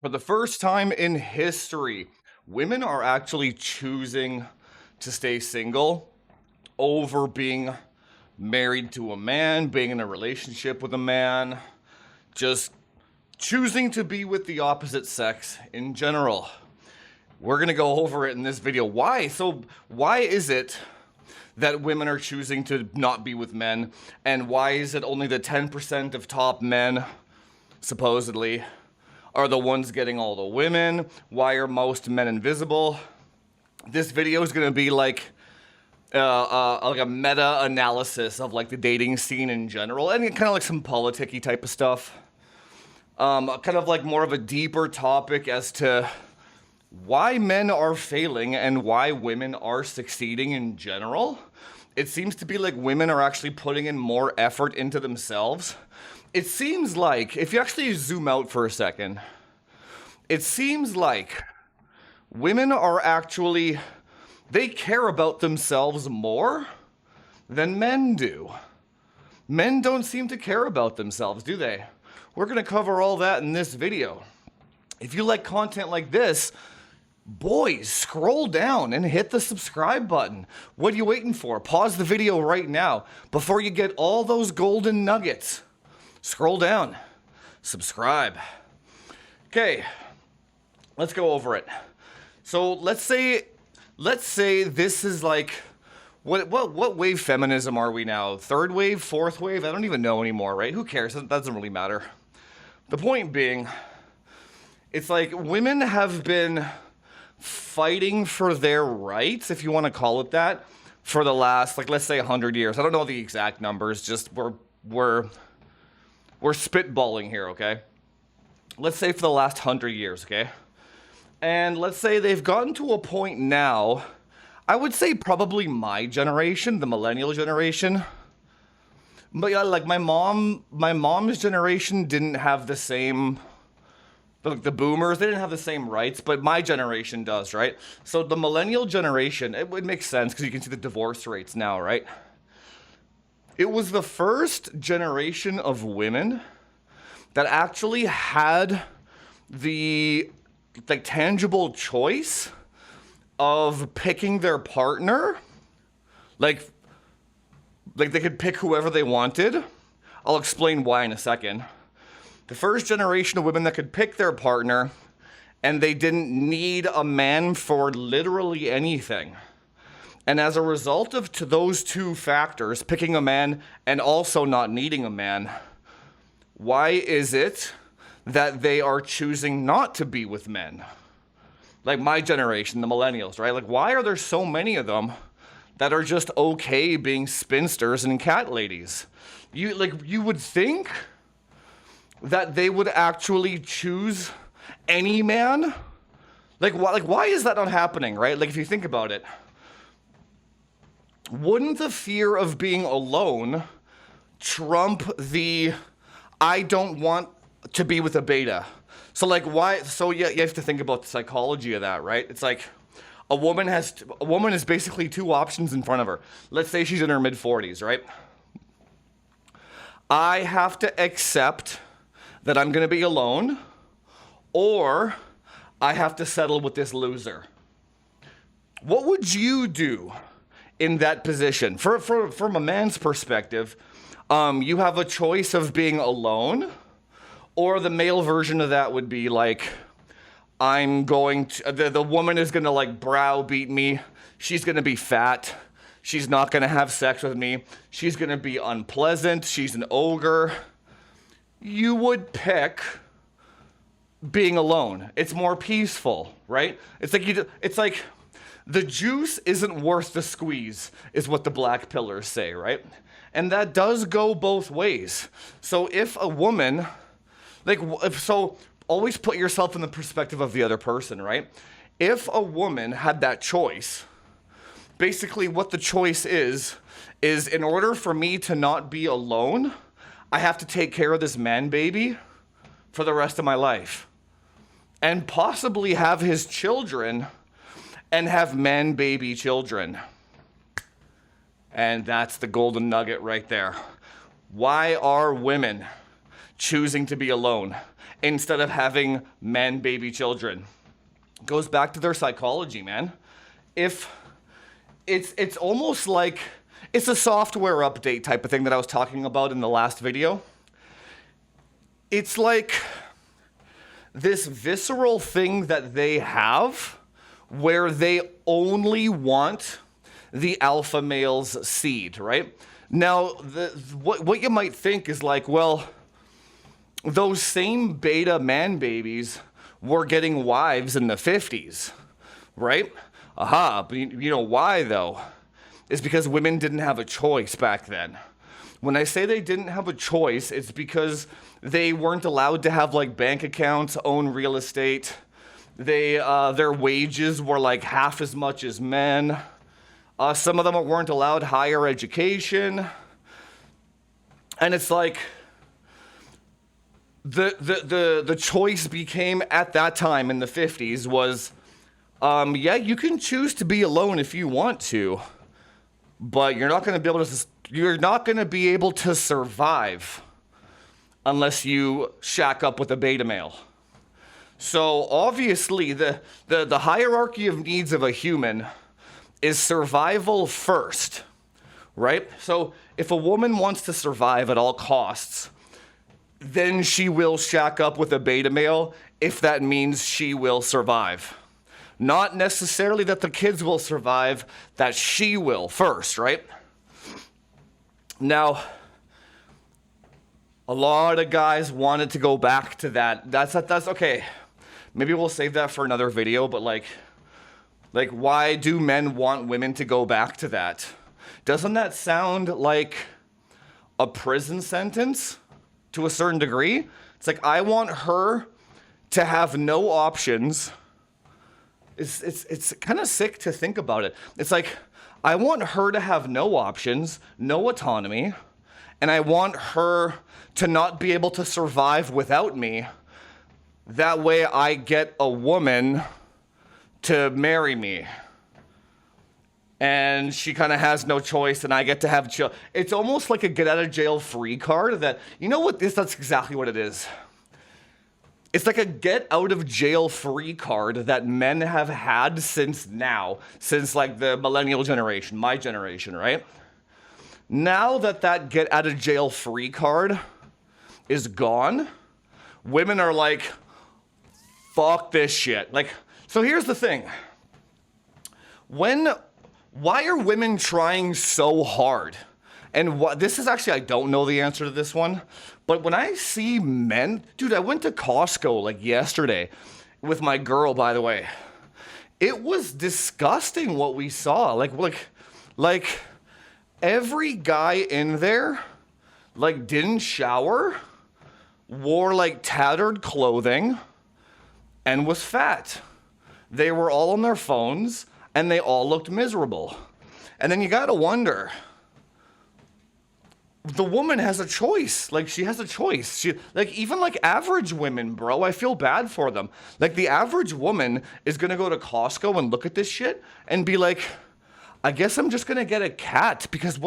For the first time in history, women are actually choosing to stay single over being married to a man, being in a relationship with a man, just choosing to be with the opposite sex in general. We're going to go over it in this video. Why? So, why is it that women are choosing to not be with men? And why is it only the 10% of top men, supposedly, are the ones getting all the women? Why are most men invisible? This video is going to be like a meta-analysis of like the dating scene in general, and kind of like some politicky type of stuff. Kind of like more of a deeper topic as to why men are failing and why women are succeeding in general. It seems to be like women are actually putting in more effort into themselves. It seems like, if you actually zoom out for a second, it seems like women are actually, they care about themselves more than men do. Men don't seem to care about themselves, do they? We're gonna cover all that in this video. If you like content like this, boys, scroll down and hit the subscribe button. What are you waiting for? Pause the video right now before you get all those golden nuggets. Scroll down, subscribe. Okay, let's go over it. So let's say this is like, what wave feminism are we now? Third wave, fourth wave? I don't even know anymore, right? Who cares? That doesn't really matter. The point being, it's like women have been fighting for their rights, if you want to call it that, for the last, like, let's say 100 years. I don't know the exact numbers, just we're spitballing here, okay? Let's say for the last 100 years, okay? And let's say they've gotten to a point now, I would say probably my generation, the millennial generation. But yeah, like my mom's generation didn't have the same, the boomers, they didn't have the same rights, but my generation does, right? So the millennial generation, it would make sense because you can see the divorce rates now, right? It was the first generation of women that actually had the like tangible choice of picking their partner. Like they could pick whoever they wanted. I'll explain why in a second. The first generation of women that could pick their partner, and they didn't need a man for literally anything. And as a result of those two factors, picking a man and also not needing a man, why is it that they are choosing not to be with men? Like my generation, the millennials, right? Like, why are there so many of them that are just okay being spinsters and cat ladies? You would think that they would actually choose any man. Like why is that not happening, right? Like, if you think about it, wouldn't the fear of being alone trump the I don't want to be with a beta? So like, why? So yeah, you have to think about the psychology of that, right? It's like a woman has basically two options in front of her. Let's say she's in her mid-40s, right? I have to accept that I'm going to be alone, or I have to settle with this loser. What would you do in that position? From a man's perspective, you have a choice of being alone, or the male version of that would be like, I'm going to, the woman is going to like browbeat me. She's going to be fat. She's not going to have sex with me. She's going to be unpleasant. She's an ogre. You would pick being alone. It's more peaceful, right? It's like the juice isn't worth the squeeze, is what the black pillars say, right? And that does go both ways. So if a woman, always put yourself in the perspective of the other person, right? If a woman had that choice, basically what the choice is in order for me to not be alone, I have to take care of this man baby for the rest of my life. And possibly have his children and have man baby children. And that's the golden nugget right there. Why are women choosing to be alone? instead of having men baby children. Goes back to their psychology, man. If it's almost like it's a software update type of thing that I was talking about in the last video. It's like this visceral thing that they have where they only want the alpha male's seed, right? Now, what you might think is like, well, those same beta man babies were getting wives in the 50s, right? Aha, but you know why though? It's because women didn't have a choice back then. When I say they didn't have a choice, it's because they weren't allowed to have like bank accounts, own real estate. Their wages were like half as much as men. Some of them weren't allowed higher education. And it's like the choice became at that time in the 50s was, yeah, you can choose to be alone if you want to, but you're not going to be able to survive unless you shack up with a beta male. So obviously the hierarchy of needs of a human is survival first, right? So if a woman wants to survive at all costs, then she will shack up with a beta male if that means she will survive. Not necessarily that the kids will survive, that she will first, right? Now, a lot of guys wanted to go back to that. That's okay. Maybe we'll save that for another video, but like why do men want women to go back to that? Doesn't that sound like a prison sentence to a certain degree? It's like, I want her to have no options. It's kind of sick to think about it. It's like, I want her to have no options, no autonomy, and I want her to not be able to survive without me. That way I get a woman to marry me. And she kind of has no choice, and I get to have chill. It's almost like a get out of jail free card that, you know what, that's exactly what it is. It's like a get out of jail free card that men have had since like the millennial generation, my generation, right? Now that get out of jail free card is gone, women are like, fuck this shit. Like, so here's the thing. Why are women trying so hard? And this is actually, I don't know the answer to this one, but when I see men, dude, I went to Costco like yesterday with my girl, by the way. It was disgusting what we saw. Like every guy in there, like, didn't shower, wore like tattered clothing, and was fat. They were all on their phones, and they all looked miserable. And then you gotta wonder, the woman has a choice. Like, she has a choice. Even like average women, bro, I feel bad for them. Like, the average woman is gonna go to Costco and look at this shit and be like, I guess I'm just gonna get a cat because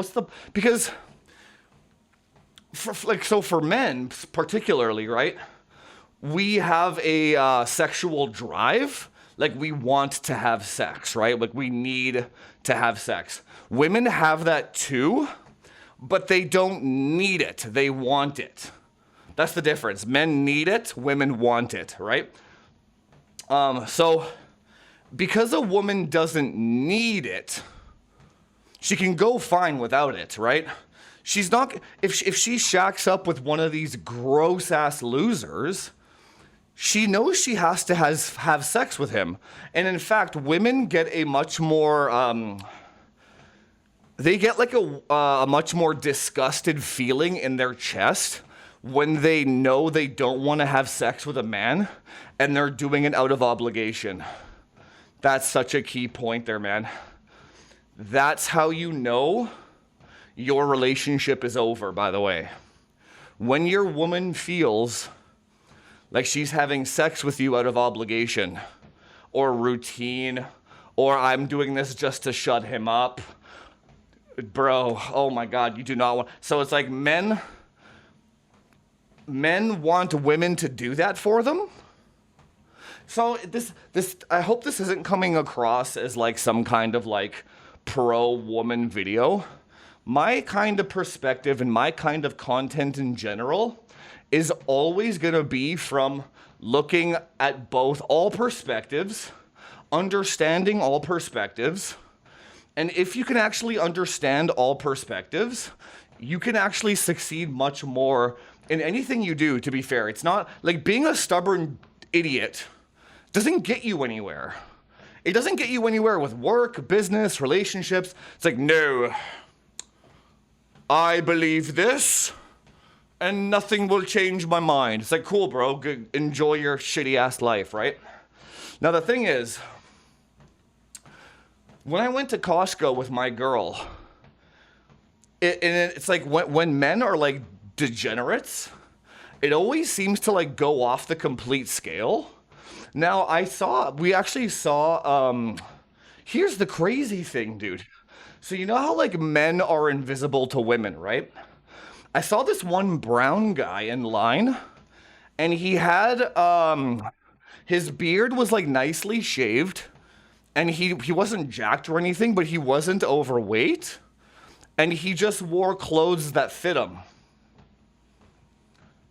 for men particularly, right? We have a sexual drive. Like, we want to have sex, right? Like, we need to have sex. Women have that too, but they don't need it. They want it. That's the difference. Men need it, women want it, right? So because a woman doesn't need it, she can go fine without it, right? She's not, if she shacks up with one of these gross ass losers, she knows she has to have sex with him. And in fact, women get a much more, they get like a much more disgusted feeling in their chest when they know they don't want to have sex with a man and they're doing it out of obligation. That's such a key point there, man. That's how you know your relationship is over, by the way. When your woman feels like she's having sex with you out of obligation or routine, or I'm doing this just to shut him up. Bro, oh my God, you do not want. So it's like men men want women to do that for them. So this I hope this isn't coming across as like some kind of like pro-woman video. My kind of perspective and my kind of content in general is always going to be from looking at both all perspectives, understanding all perspectives, and if you can actually understand all perspectives, you can actually succeed much more in anything you do, to be fair. It's not like being a stubborn idiot doesn't get you anywhere. It doesn't get you anywhere with work, business, relationships. It's like, no, I believe this and nothing will change my mind. It's like, cool, bro, good, enjoy your shitty ass life, right? Now, the thing is, when I went to Costco with my girl, it's like when men are like degenerates, it always seems to like go off the complete scale. Now, we actually saw, here's the crazy thing, dude. So you know how like men are invisible to women, right? I saw this one brown guy in line, and he had, his beard was like nicely shaved, and he wasn't jacked or anything, but he wasn't overweight, and he just wore clothes that fit him.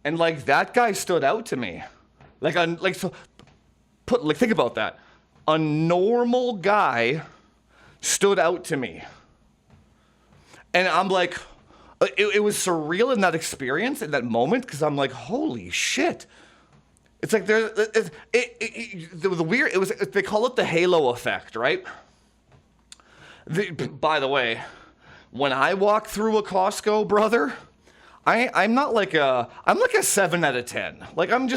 And like that guy stood out to me. Think about that. A normal guy stood out to me. And I'm like, it was surreal in that experience, in that moment, because I'm like, holy shit. It's like the weird, they call it the halo effect, right? By the way, when I walk through a Costco, brother, I'm like a 7 out of 10. Like I'm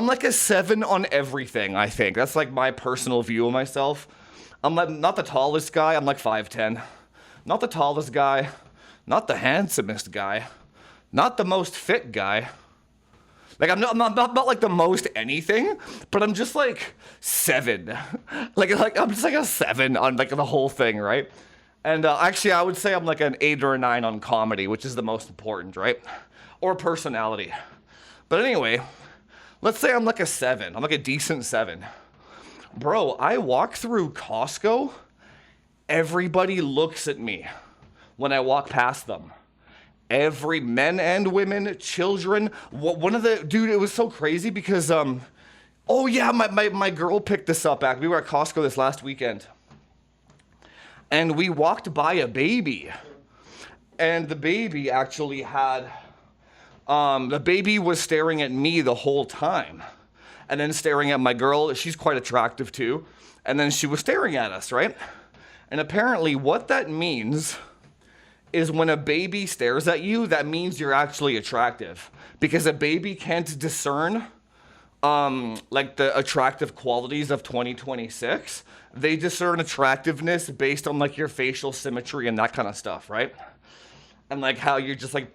like a 7 on everything, I think. That's like my personal view of myself. I'm like not the tallest guy, I'm like 5'10". Not the tallest guy, not the handsomest guy, not the most fit guy. Like I'm not like the most anything, but I'm just like 7. like I'm just like a 7 on like the whole thing, right? And actually, I would say I'm like an 8 or a 9 on comedy, which is the most important, right? Or personality. But anyway, let's say I'm like a 7. I'm like a decent 7. Bro, I walk through Costco, everybody looks at me when I walk past them. Every men and women, children. Dude, it was so crazy because, oh yeah, my girl picked this up back. We were at Costco this last weekend. And we walked by a baby. And the baby actually had, the baby was staring at me the whole time. And then staring at my girl. She's quite attractive too. And then she was staring at us, right? And apparently what that means is when a baby stares at you, that means you're actually attractive. Because a baby can't discern like the attractive qualities of 2026. They discern attractiveness based on like your facial symmetry and that kind of stuff, right? And like how you're just like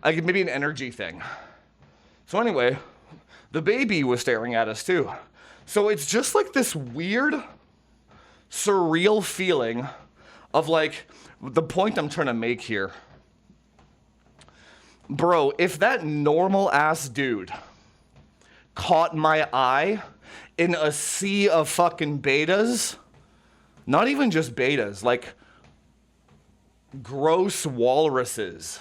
maybe an energy thing. So anyway, the baby was staring at us too. So it's just like this weird, surreal feeling of like, the point I'm trying to make here. Bro, if that normal ass dude caught my eye in a sea of fucking betas, not even just betas, like gross walruses.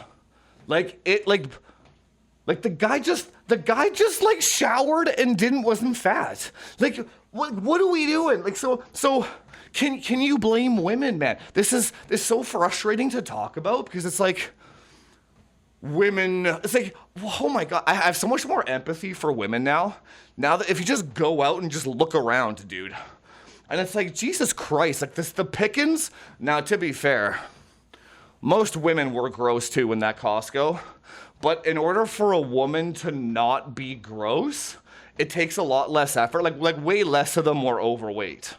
Like the guy just like showered and wasn't fat. Like what are we doing? Like so can you blame women, man? This is so frustrating to talk about because it's like women, it's like, oh my God, I have so much more empathy for women now. Now that if you just go out and just look around, dude. And it's like, Jesus Christ, like the pickings. Now, to be fair, most women were gross too in that Costco. But in order for a woman to not be gross, it takes a lot less effort. Like way less of them were overweight.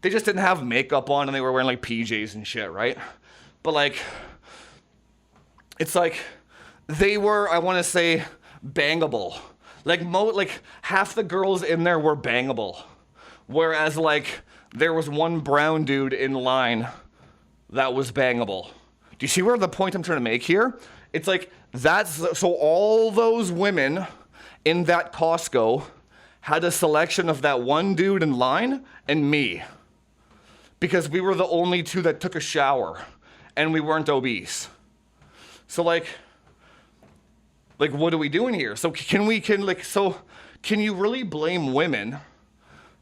They just didn't have makeup on and they were wearing like PJs and shit, right? But like, it's like they were, I want to say, bangable. Like half the girls in there were bangable. Whereas like there was one brown dude in line that was bangable. Do you see where the point I'm trying to make here? It's like, so all those women in that Costco had a selection of that one dude in line and me. Because we were the only two that took a shower and we weren't obese. So like what are we doing here? So can you really blame women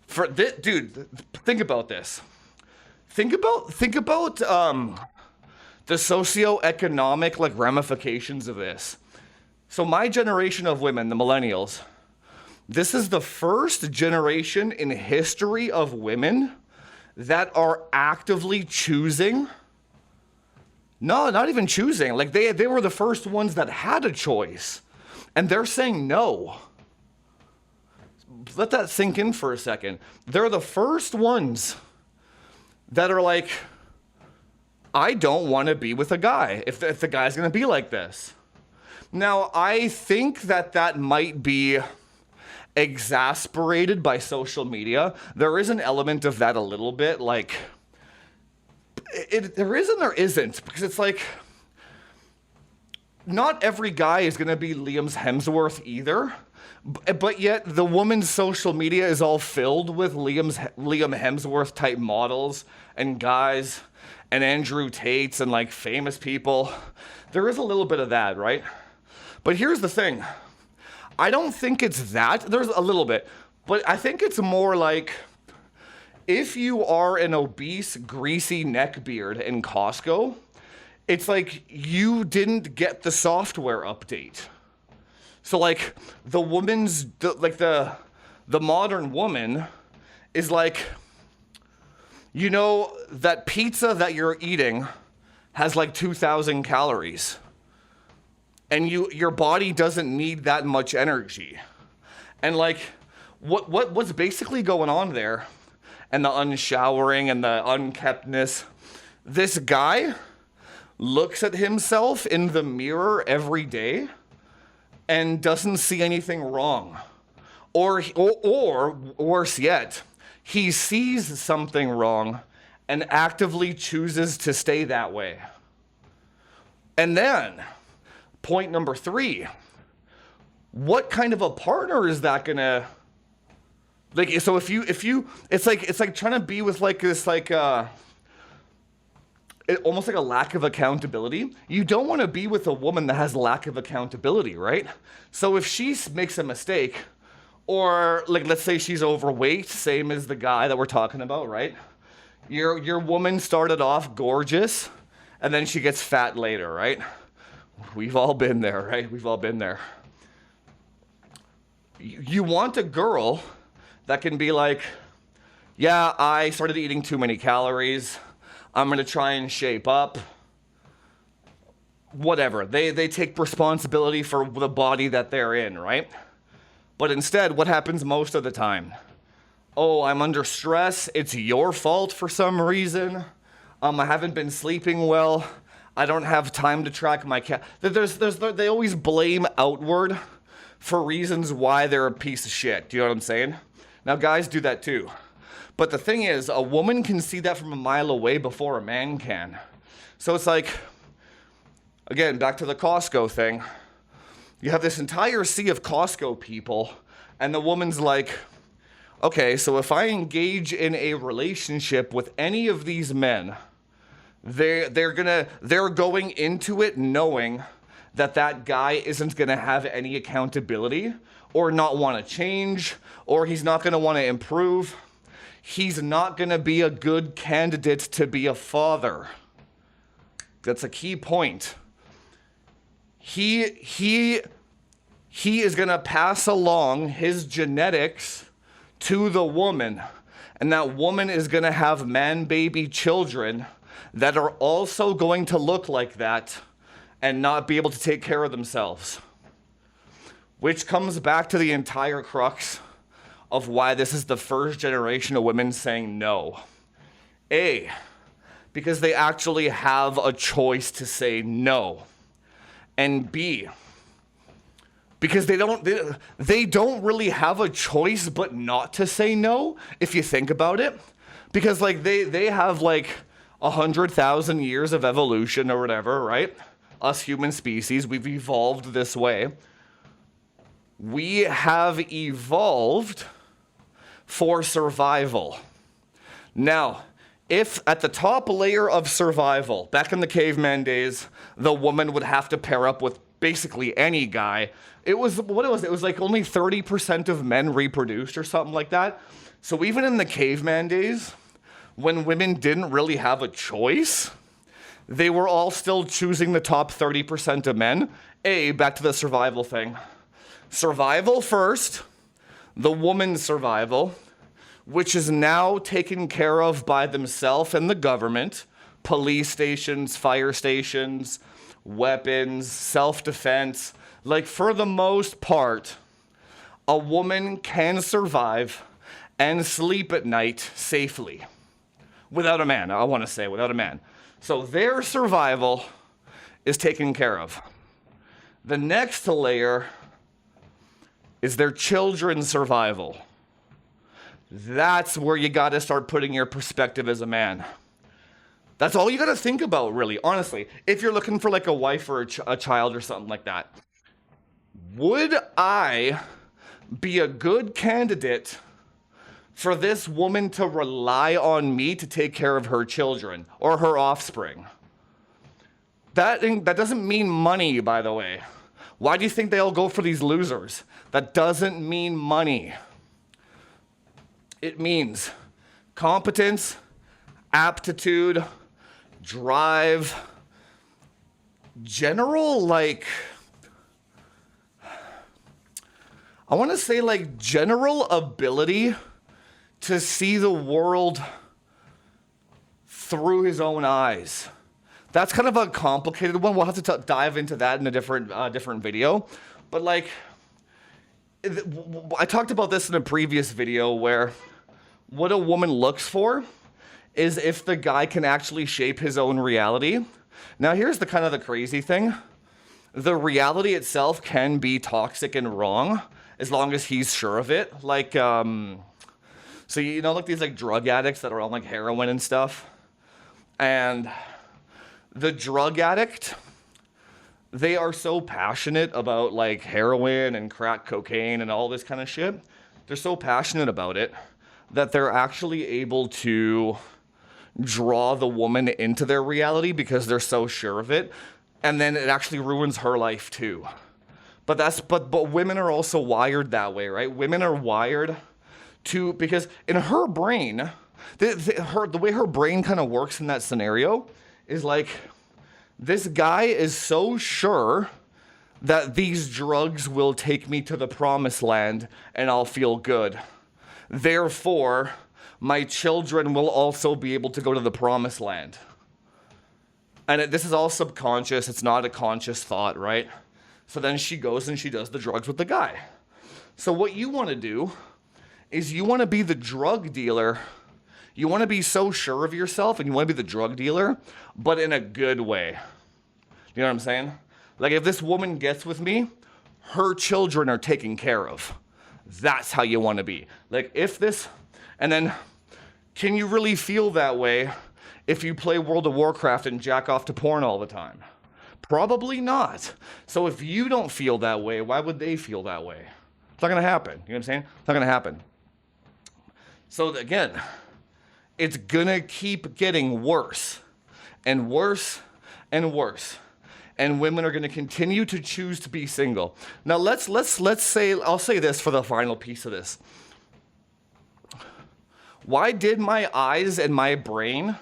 for this? Dude, think about this. Think about the socioeconomic like ramifications of this. So my generation of women, the millennials, this is the first generation in history of women that are actively choosing. No, not even choosing. Like they were the first ones that had a choice. And they're saying no. Let that sink in for a second. They're the first ones that are like, I don't want to be with a guy if the guy's going to be like this. Now, I think that might be exasperated by social media. There is an element of that a little bit, like, there is and there isn't, because it's like, not every guy is going to be Liam Hemsworth either, but yet the woman's social media is all filled with Liam Hemsworth type models and guys and Andrew Tates and like famous people. There is a little bit of that, right? But here's the thing. I don't think it's that. There's a little bit, but I think it's more like, if you are an obese, greasy neckbeard in Costco, it's like you didn't get the software update. So like the modern woman is like, you know, that pizza that you're eating has like 2,000 calories. And your body doesn't need that much energy. And like what's basically going on there, and the unshowering and the unkeptness, this guy looks at himself in the mirror every day and doesn't see anything wrong. Or worse yet, he sees something wrong and actively chooses to stay that way. And then, point number 3, what kind of a partner is that gonna, like, so if you, it's like trying to be with like this, like, almost like a lack of accountability. You don't want to be with a woman that has lack of accountability, right? So if she makes a mistake, or like, let's say she's overweight, same as the guy that we're talking about, right? Your woman started off gorgeous, and then she gets fat later, right? We've all been there, right? We've all been there. You want a girl that can be like, yeah, I started eating too many calories. I'm going to try and shape up. Whatever. They take responsibility for the body that they're in, right? But instead, what happens most of the time? Oh, I'm under stress. It's your fault for some reason. I haven't been sleeping well. I don't have time to track my they always blame outward for reasons why they're a piece of shit. Do you know what I'm saying? Now, guys do that too. But the thing is, a woman can see that from a mile away before a man can. So it's like, again, back to the Costco thing. You have this entire sea of Costco people, and the woman's like, okay, so if I engage in a relationship with any of these men, they're going into it knowing that guy isn't gonna have any accountability, or not want to change, or he's not gonna want to improve. He's not gonna be a good candidate to be a father. That's a key point. He is gonna pass along his genetics to the woman, and that woman is gonna have man-baby children that are also going to look like that and not be able to take care of themselves. Which comes back to the entire crux of why this is the first generation of women saying no. A, because they actually have a choice to say no. And B, because they don't really have a choice but not to say no, if you think about it. Because like they have like 100,000 years of evolution or whatever, right? us human species, we've evolved this way. We have evolved for survival. Now, if at the top layer of survival, back in the caveman days, the woman would have to pair up with basically any guy, it was like only 30% of men reproduced or something like that. So even in the caveman days, when women didn't really have a choice, they were all still choosing the top 30% of men. Back to the survival thing. Survival first, the woman's survival, which is now taken care of by themselves and the government, police stations, fire stations, weapons, self-defense. Like, for the most part, a woman can survive and sleep at night safely. Without a man, I want to say, without a man. So their survival is taken care of. The next layer is their children's survival. That's where you gotta start putting your perspective as a man. That's all you gotta think about, really, honestly. If you're looking for like a wife or a child or something like that. Would I be a good candidate for this woman to rely on me to take care of her children or her offspring? That doesn't mean money, by the way. Why do you think they all go for these losers? That doesn't mean money. It means competence, aptitude, drive, general, like, I want to say like general ability to see the world through his own eyes. That's kind of a complicated one. We'll have to dive into that in a different video. But like, I talked about this in a previous video where what a woman looks for is if the guy can actually shape his own reality. Now here's the kind of the crazy thing. The reality itself can be toxic and wrong as long as he's sure of it. Like, so you know, like these like drug addicts that are on like heroin and stuff. And the drug addict, they are so passionate about like heroin and crack cocaine and all this kind of shit. They're so passionate about it that they're actually able to draw the woman into their reality because they're so sure of it. And then it actually ruins her life too. But women are also wired that way, right? Women are wired to, because in her brain, the way her brain kind of works in that scenario is like, this guy is so sure that these drugs will take me to the promised land and I'll feel good. Therefore, my children will also be able to go to the promised land. And this is all subconscious. It's not a conscious thought, right? So then she goes and she does the drugs with the guy. So what you want to do is you want to be the drug dealer. You want to be so sure of yourself and you want to be the drug dealer, but in a good way. You know what I'm saying? Like, if this woman gets with me, her children are taken care of. That's how you want to be. Like, if this, and then can you really feel that way if you play World of Warcraft and jack off to porn all the time? Probably not. So if you don't feel that way, why would they feel that way? It's not going to happen. You know what I'm saying? It's not going to happen. So again, it's going to keep getting worse and worse and worse. And women are going to continue to choose to be single. Now let's say, I'll say this for the final piece of this. Why did my eyes and my brain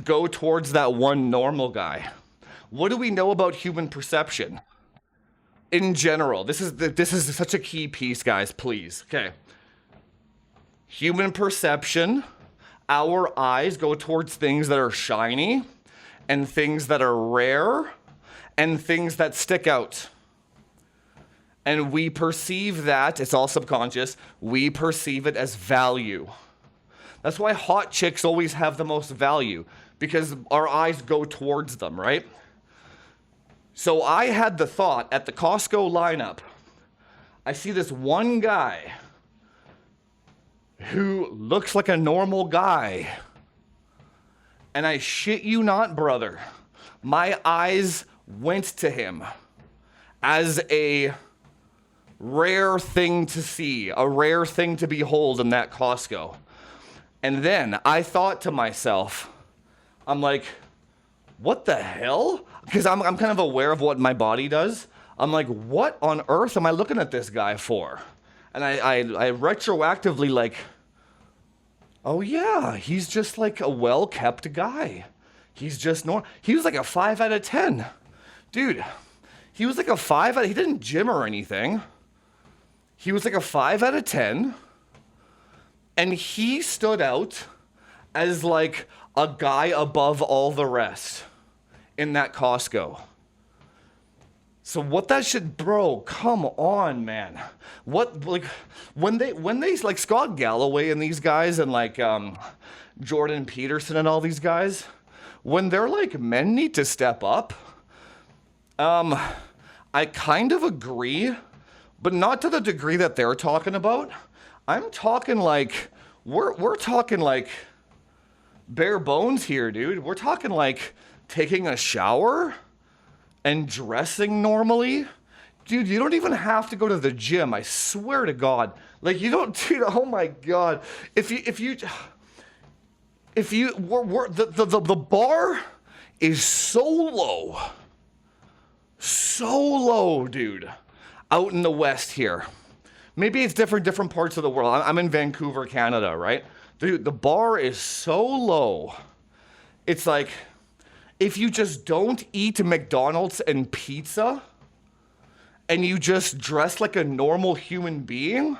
go towards that one normal guy? What do we know about human perception? In general, this is such a key piece, guys, please. Okay. Human perception, our eyes go towards things that are shiny and things that are rare and things that stick out. And we perceive that, it's all subconscious, we perceive it as value. That's why hot chicks always have the most value, because our eyes go towards them, right? So I had the thought at the Costco lineup, I see this one guy who looks like a normal guy. And I shit you not, brother, my eyes went to him as a rare thing to see, a rare thing to behold in that Costco. And then I thought to myself, I'm like, what the hell? Because I'm kind of aware of what my body does. I'm like, what on earth am I looking at this guy for? And I retroactively like, oh yeah, he's just like a well-kept guy. He's just normal. He was like a 5 out of 10. Dude, he was like a 5 out of, he didn't gym or anything. He was like a 5 out of 10. And he stood out as like a guy above all the rest in that Costco. So what that should, bro, come on, man. What, like, when they like Scott Galloway and these guys and like Jordan Peterson and all these guys, when they're like, men need to step up, I kind of agree, but not to the degree that they're talking about. I'm talking like, we're talking like bare bones here, dude. We're talking like taking a shower and dressing normally. Dude, you don't even have to go to the gym. I swear to God. Like, you don't, dude, oh my God. The bar is so low, dude, out in the West here. Maybe it's different parts of the world. I'm in Vancouver, Canada, right? Dude, the bar is so low. It's like, if you just don't eat McDonald's and pizza, and you just dress like a normal human being,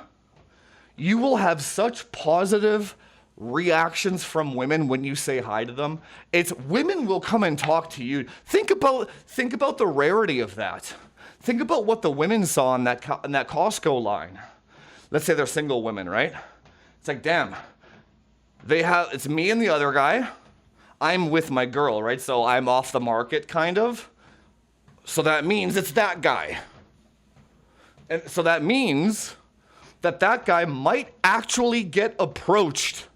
you will have such positive reactions from women when you say hi to them. It's women will come and talk to you. Think about the rarity of that. Think about what the women saw in that Costco line. Let's say they're single women, right? It's like, damn, it's me and the other guy. I'm with my girl, right? So I'm off the market, kind of. So that means it's that guy. And so that means that guy might actually get approached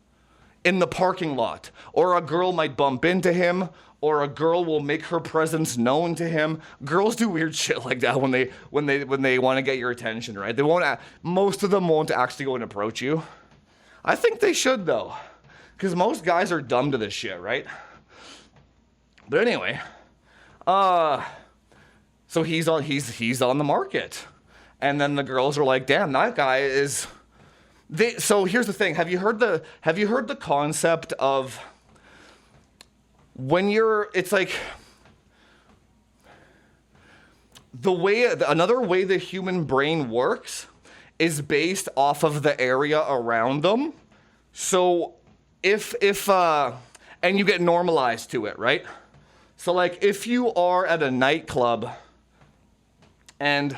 in the parking lot, or a girl might bump into him, or a girl will make her presence known to him. Girls do weird shit like that when they want to get your attention, right? Most of them won't actually go and approach you. I think they should though, because most guys are dumb to this shit, right? But anyway, so he's on the market, and then the girls are like, damn, that guy is. So here's the thing. Have you heard the concept of when it's like another way the human brain works is based off of the area around them. So if and you get normalized to it, right? So like if you are at a nightclub and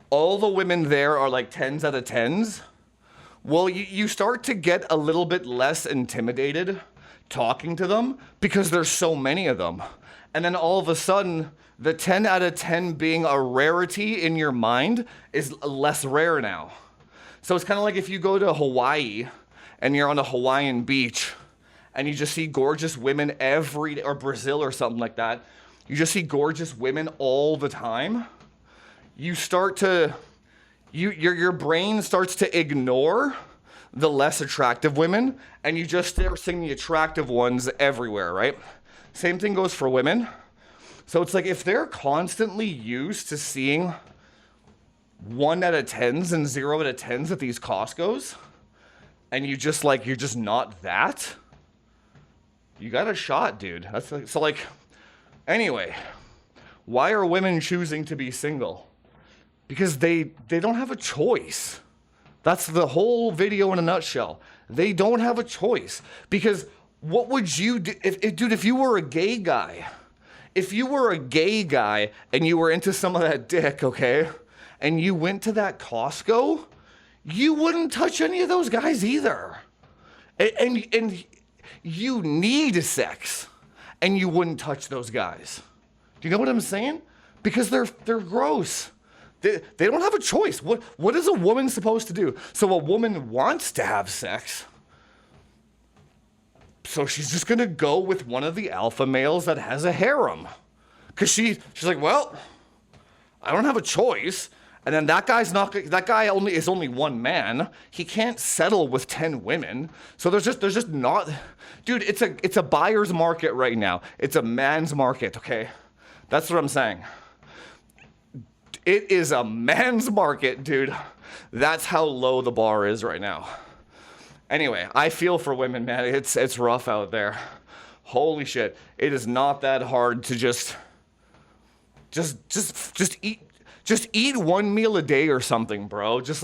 all the women there are like 10s out of 10s, well, you start to get a little bit less intimidated talking to them because there's so many of them. And then all of a sudden, the 10 out of 10 being a rarity in your mind is less rare now. So it's kind of like if you go to Hawaii and you're on a Hawaiian beach and you just see gorgeous women or Brazil or something like that, you just see gorgeous women all the time. You start to, your brain starts to ignore the less attractive women, and you just start seeing the attractive ones everywhere, right? Same thing goes for women. So it's like if they're constantly used to seeing 1 out of 10s and 0 out of 10s at these Costcos, and you're just not that, you got a shot, dude. Anyway, why are women choosing to be single? Because they don't have a choice. That's the whole video in a nutshell. They don't have a choice. Because what would you do if you were a gay guy? If you were a gay guy and you were into some of that dick, okay, and you went to that Costco, you wouldn't touch any of those guys either. And you need sex, and you wouldn't touch those guys. Do you know what I'm saying? Because they're gross. They don't have a choice. What is a woman supposed to do? So a woman wants to have sex, so she's just gonna go with one of the alpha males that has a harem. Because she's like, well, I don't have a choice. And then that guy is only one man. He can't settle with 10 women. So there's just not, dude, it's a buyer's market right now. It's a man's market, okay? That's what I'm saying. It is a man's market, dude. That's how low the bar is right now. Anyway, I feel for women, man. It's rough out there. Holy shit. It is not that hard to just eat one meal a day or something, bro. Just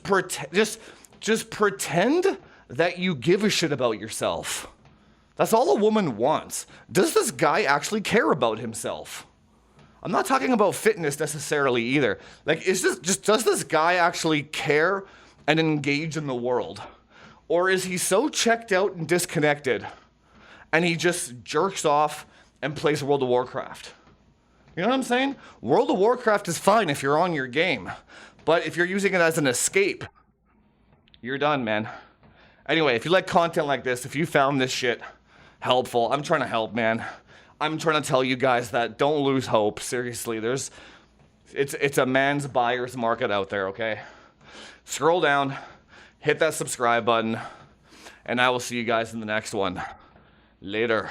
pretend that you give a shit about yourself. That's all a woman wants. Does this guy actually care about himself? I'm not talking about fitness necessarily either. Like, does this guy actually care and engage in the world? Or is he so checked out and disconnected and he just jerks off and plays World of Warcraft? You know what I'm saying? World of Warcraft is fine if you're on your game. But if you're using it as an escape, you're done, man. Anyway, if you like content like this, if you found this shit helpful, I'm trying to help, man. I'm trying to tell you guys that don't lose hope. Seriously, it's a man's buyer's market out there, okay? Scroll down, hit that subscribe button, and I will see you guys in the next one. Later.